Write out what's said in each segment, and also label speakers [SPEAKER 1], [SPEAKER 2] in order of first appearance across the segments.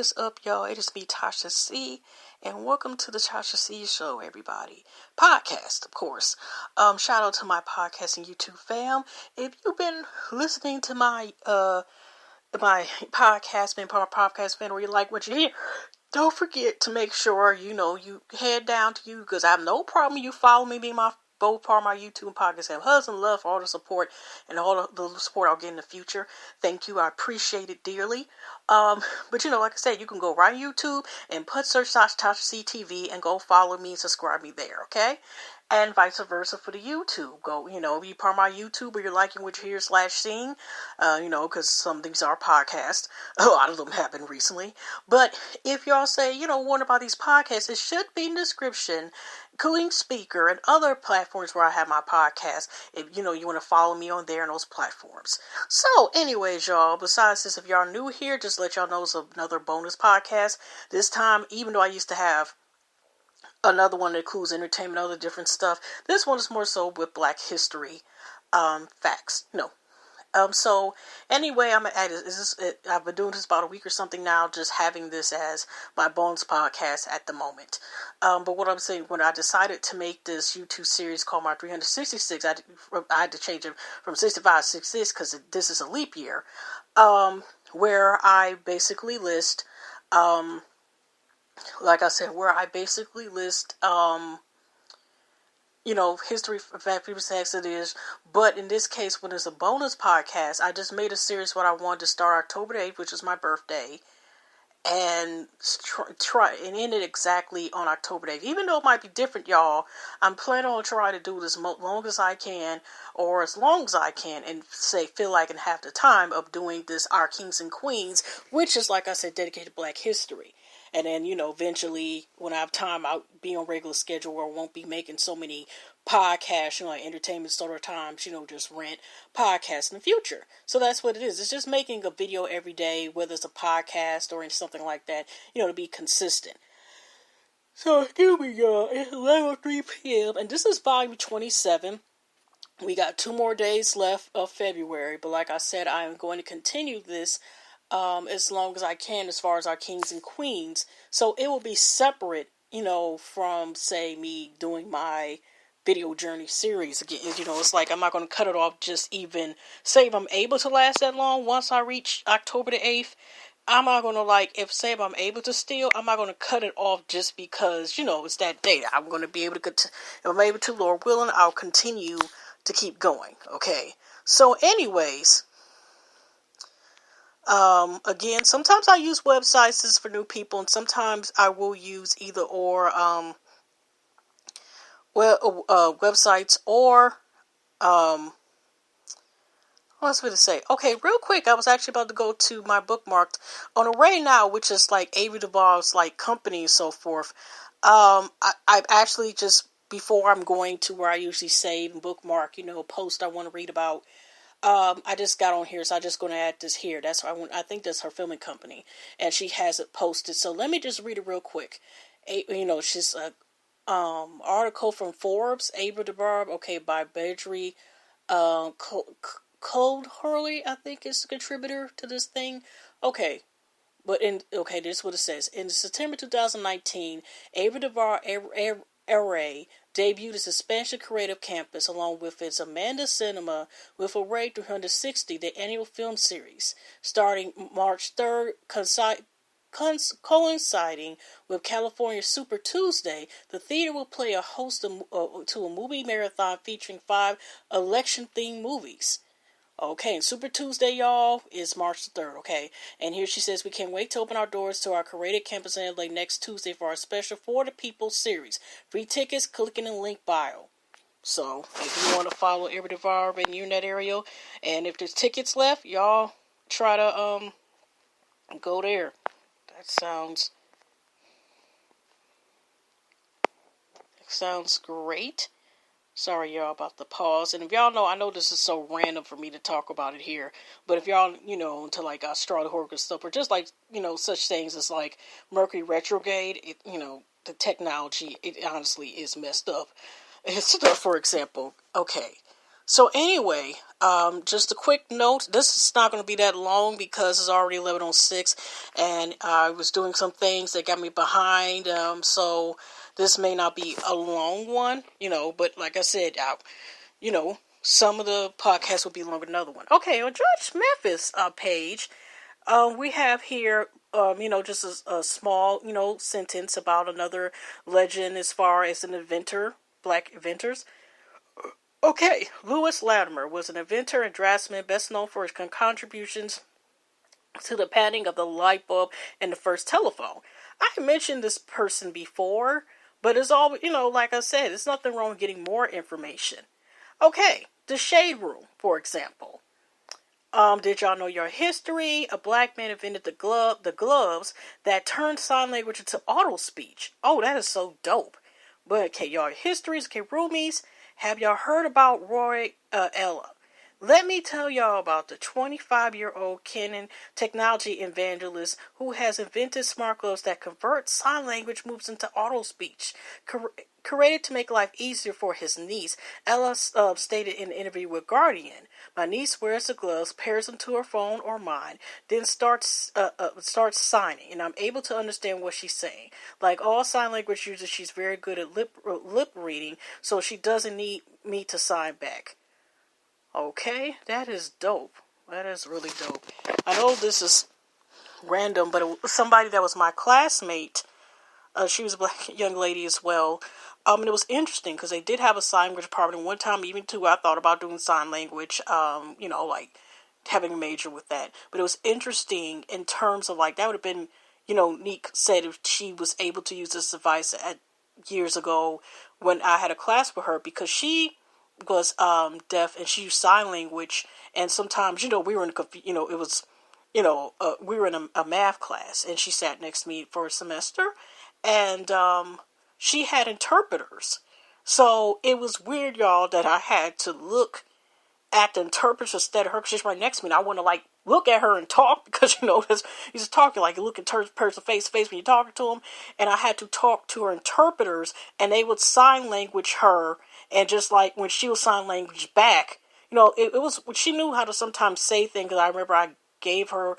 [SPEAKER 1] is up, y'all? It is me, Tasha C, and welcome to the Tasha C Show, everybody. Podcast, of course. Shout out to my podcast and YouTube fam. If you've been listening to my podcast, been part of my podcast fan, or you like what you hear, don't forget to make sure you head down to you, because I have no problem you follow me, being my both part of my YouTube and podcast. I have husband love for all the support and all the support I'll get in the future. Thank you. I appreciate it dearly. But like I said, you can go right on YouTube and put search tashactv and go follow me and subscribe me there, okay? And vice versa for the YouTube. Go, if you're part of my YouTube or you're liking what you hear / seeing, because some of these are podcasts. A lot of them happen recently. But if y'all say, wonder about these podcasts, it should be in the description, including Speaker and other platforms where I have my podcast. If, you want to follow me on there and those platforms. So, anyways, y'all, besides this, if y'all new here, just let y'all know it's another bonus podcast. This time, even though I used to have another one that includes entertainment, other different stuff, this one is more so with Black history facts. So anyway, I'm gonna add this. I've been doing this about a week or something now, just having this as my bonus podcast at the moment. But what I'm saying, when I decided to make this YouTube series called my 366, I had to change it from 65 to 66 because this is a leap year, where I basically list, history, fact, people say it is. But in this case, when it's a bonus podcast, I just made a series what I wanted to start October 8th, which is my birthday, and try and end it exactly on October 8th. Even though it might be different, y'all, I'm planning on trying to do this as long as I can, or as long as I can, and feel like and have the time of doing this, Our Kings and Queens, which is, like I said, dedicated to Black history. And then, eventually, when I have time, I'll be on regular schedule where I won't be making so many podcasts, like entertainment sort of times, just rent podcasts in the future. So that's what it is. It's just making a video every day, whether it's a podcast or something like that, to be consistent. So here we go. It's 11:03 p.m. and this is volume 27. We got 2 more days left of February, but like I said, I am going to continue this as long as I can, as far as Our Kings and Queens. So it will be separate, from, say, me doing my video journey series again. It's like I'm not going to cut it off just even, say if I'm able to last that long once I reach October the 8th. I'm not going to if I'm able to still, I'm not going to cut it off just because, it's that day. I'm going to be able to, if I'm able to, Lord willing, I'll continue to keep going. Okay. So anyways, again, sometimes I use websites for new people, and sometimes I will use either or, websites or, what else would I say? Okay, real quick, I was actually about to go to my bookmarked on Array Now, which is Avery Duvall's company and so forth. I've actually just, before I'm going to where I usually save and bookmark, a post I want to read about, I just got on here, so I'm just going to add this here. That's why I think that's her filming company, and she has it posted. So let me just read it real quick. She's a article from Forbes, Ava DeBarb, by Bedri Cold Hurley, I think is the contributor to this thing. This is what it says. In September 2019, Ava DeBarb Array debuted its expansion creative campus along with its Amanda Cinema with Array 360, the annual film series. Starting March 3rd, coinciding with California Super Tuesday, the theater will play a host to a movie marathon featuring 5 election-themed movies. Okay, and Super Tuesday, y'all, is March 3rd, okay? And here she says, we can't wait to open our doors to our curated campus in LA next Tuesday for our special For the People series. Free tickets, clicking in the link bio. So, if you want to follow Avery DeVar and you're in that area, and if there's tickets left, y'all try to go there. That sounds great. Sorry, y'all, about the pause. And if y'all know, I know this is so random for me to talk about it here, but if y'all, into astrology and stuff, or just such things as Mercury retrograde, the technology, it honestly is messed up. Stuff, for example. Okay. So anyway, just a quick note. This is not going to be that long because it's already 11:06, and I was doing some things that got me behind. So this may not be a long one, But like I said, some of the podcasts will be longer than another one. Okay, on George Memphis' page, we have here, just a small, sentence about another legend as far as an inventor, black inventors. Okay, Lewis Latimer was an inventor and draftsman best known for his contributions to the patenting of the light bulb and the first telephone. I mentioned this person before, but it's all, like I said, there's nothing wrong with getting more information. Okay, the Shade Room, for example. Did y'all know your history? A black man invented the gloves that turned sign language into auto speech. Oh, that is so dope. But okay, y'all histories, okay, roomies. Have y'all heard about Roy Ella? Let me tell y'all about the 25-year-old Canon technology evangelist who has invented smart gloves that convert sign language moves into auto speech. Created to make life easier for his niece, Ella stated in an interview with Guardian, "My niece wears the gloves, pairs them to her phone or mine, then starts signing, and I'm able to understand what she's saying. Like all sign language users, she's very good at lip reading, so she doesn't need me to sign back." Okay, that is dope. That is really dope. I know this is random, but it was somebody that was my classmate. She was a black young lady as well. And it was interesting because they did have a sign language department. And one time, even too, I thought about doing sign language, like having a major with that. But it was interesting in terms of that would have been, Neek said if she was able to use this device years ago when I had a class with her, because she was deaf and she used sign language. And sometimes, we were in it was, we were in a math class and she sat next to me for a semester. And she had interpreters. So it was weird, y'all, that I had to look at the interpreter instead of her because she's right next to me. And I want to look at her and talk because, you just talking you look at person face to face when you're talking to them. And I had to talk to her interpreters and they would sign language her. And just when she was sign language back, it was, she knew how to sometimes say things. I remember I gave her,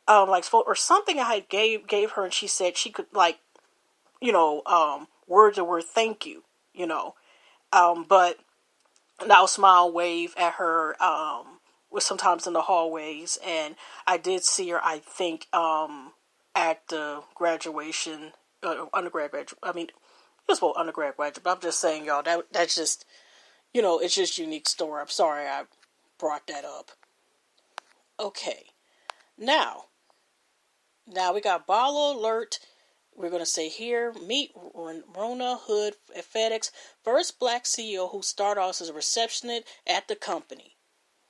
[SPEAKER 1] or something I had gave her and she said she could word to word thank you, but I'll smile, wave at her, was sometimes in the hallways, and I did see her, I think, at the graduation, undergrad, I mean, it was both undergrad, graduate, but I'm just saying, y'all, that's just, it's just a unique story. I'm sorry I brought that up. Okay, now we got Balo Alert. We're going to say here, meet Rona Hood at FedEx, first black CEO who started off as a receptionist at the company.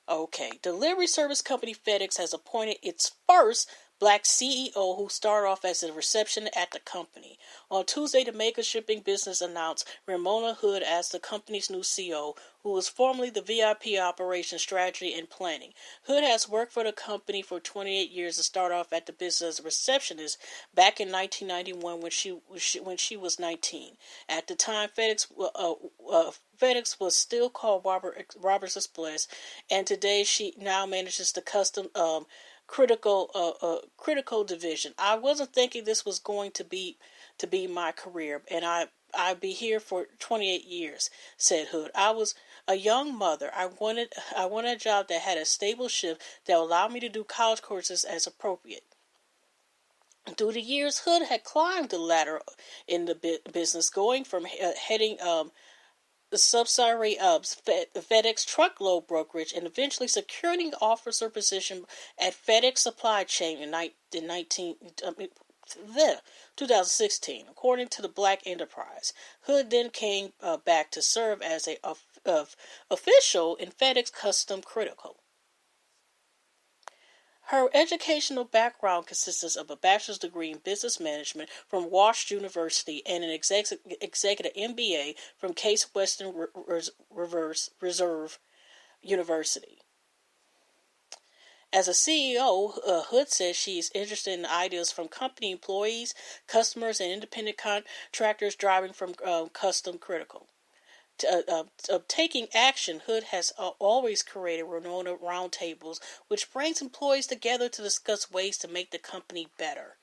[SPEAKER 1] Okay, delivery service company FedEx has appointed its first black CEO who started off as a receptionist at the company. On Tuesday, the mega shipping business announced Ramona Hood as the company's new CEO, who was formerly the VIP operations strategy and planning. Hood has worked for the company for 28 years and started off at the business as a receptionist back in 1991 when she was 19. At the time, FedEx was still called Roberts Express, and today she now manages the custom critical division. I wasn't thinking this was going to be my career, and I'd be here for 28 years, said Hood. I was a young mother. I wanted a job that had a stable shift that would allow me to do college courses as appropriate. Through the years, Hood had climbed the ladder in the business, going from heading the subsidiary of FedEx truckload brokerage and eventually securing officer position at FedEx supply chain in 2016, according to the Black Enterprise. Hood then came back to serve as a official in FedEx Custom Critical. Her educational background consists of a bachelor's degree in business management from Wash University and an executive MBA from Case Western Reserve University. As a CEO, Hood says she is interested in ideas from company employees, customers, and independent contractors driving from Custom Critical. taking action, Hood has always created Winona roundtables, which brings employees together to discuss ways to make the company better.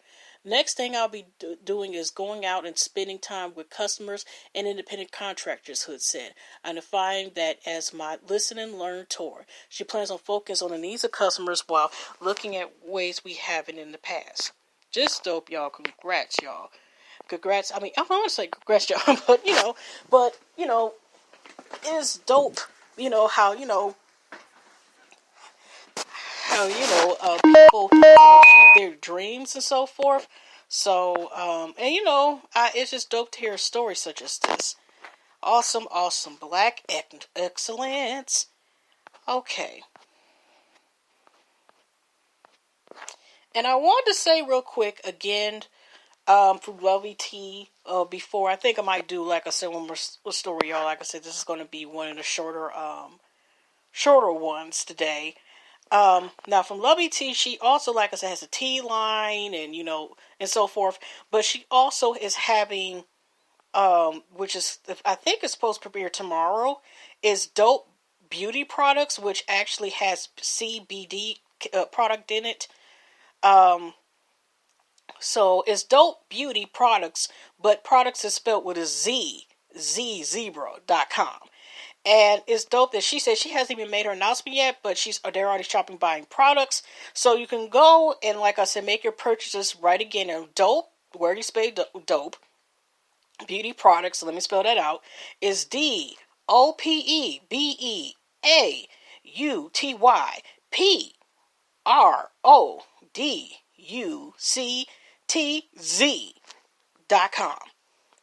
[SPEAKER 1] Next thing I'll be doing is going out and spending time with customers and independent contractors, Hood said, identifying that as my listen and learn tour. She plans on focus on the needs of customers while looking at ways we haven't in the past. Just dope, y'all. Congrats, y'all. Congrats. I mean, I want to say congrats, y'all, but it's dope. How people achieve their dreams and so forth. So, it's just dope to hear a story such as this. Awesome, black excellence. Okay. And I wanted to say real quick again, from Lovey T, before I think I might do like a similar story, y'all. Like I said, this is going to be one of the shorter ones today. Now from Lovey T, she also, like I said, has a tea line and so forth. But she also is having, which is, I think it's supposed to premiere tomorrow, is Dope Beauty Products, which actually has CBD product in it. So it's Dope Beauty Products, but products is spelled with a Z, zebra.com. And it's dope that she said she hasn't even made her announcement yet, but they're already shopping, buying products. So you can go and, like I said, make your purchases right again. And Dope, where do you spell Dope? Beauty Products, let me spell that out, is DOPEBEAUTYPRODUCTZ.com.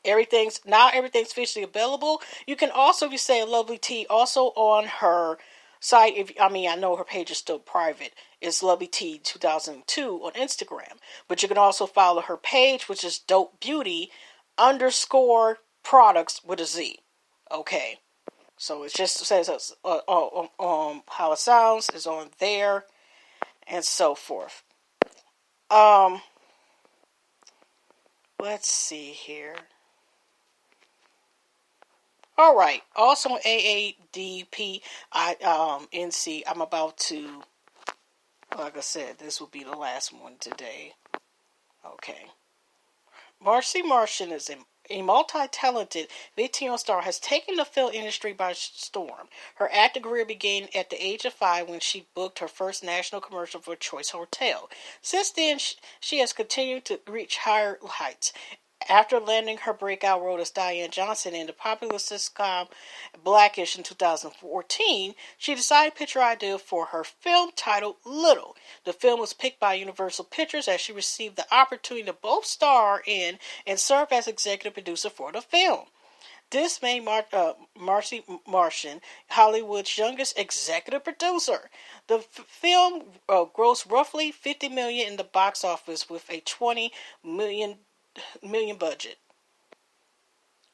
[SPEAKER 1] Everything's officially available. You can also, if you say Lovely T, also on her site. I know her page is still private. It's Lovely T 2002 on Instagram, but you can also follow her page, which is Dope Beauty _products with a Z. Okay, so it just says how it sounds is on there and so forth. Let's see here. All right. Also on AADP, NC, I'm about to, like I said, this will be the last one today. Okay. Marcy Martian is a multi-talented Latino star, has taken the film industry by storm. Her acting career began at the age of 5 when she booked her first national commercial for Choice Hotel. Since then, she has continued to reach higher heights. After landing her breakout role as Diane Johnson in the popular sitcom Blackish in 2014, she decided to pitch her idea for her film titled Little. The film was picked by Universal Pictures as she received the opportunity to both star in and serve as executive producer for the film. This made Marcy Martian Hollywood's youngest executive producer. The film grossed roughly $50 million in the box office with a $20 million budget.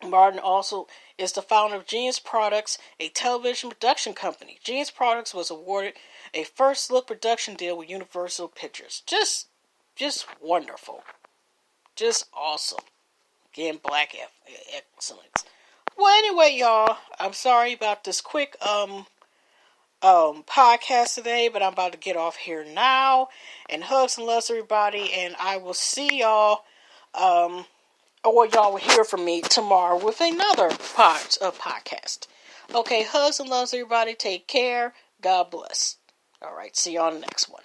[SPEAKER 1] Martin also is the founder of Genius Products, a television production company. Genius Products was awarded a first look production deal with Universal Pictures. Just wonderful. Just awesome. Again, black excellence. Well, anyway, y'all, I'm sorry about this quick podcast today, but I'm about to get off here now. And hugs and loves, everybody, and I will see y'all. Or y'all will hear from me tomorrow with another podcast. Okay, hugs and loves, everybody. Take care. God bless. All right, see you on the next one.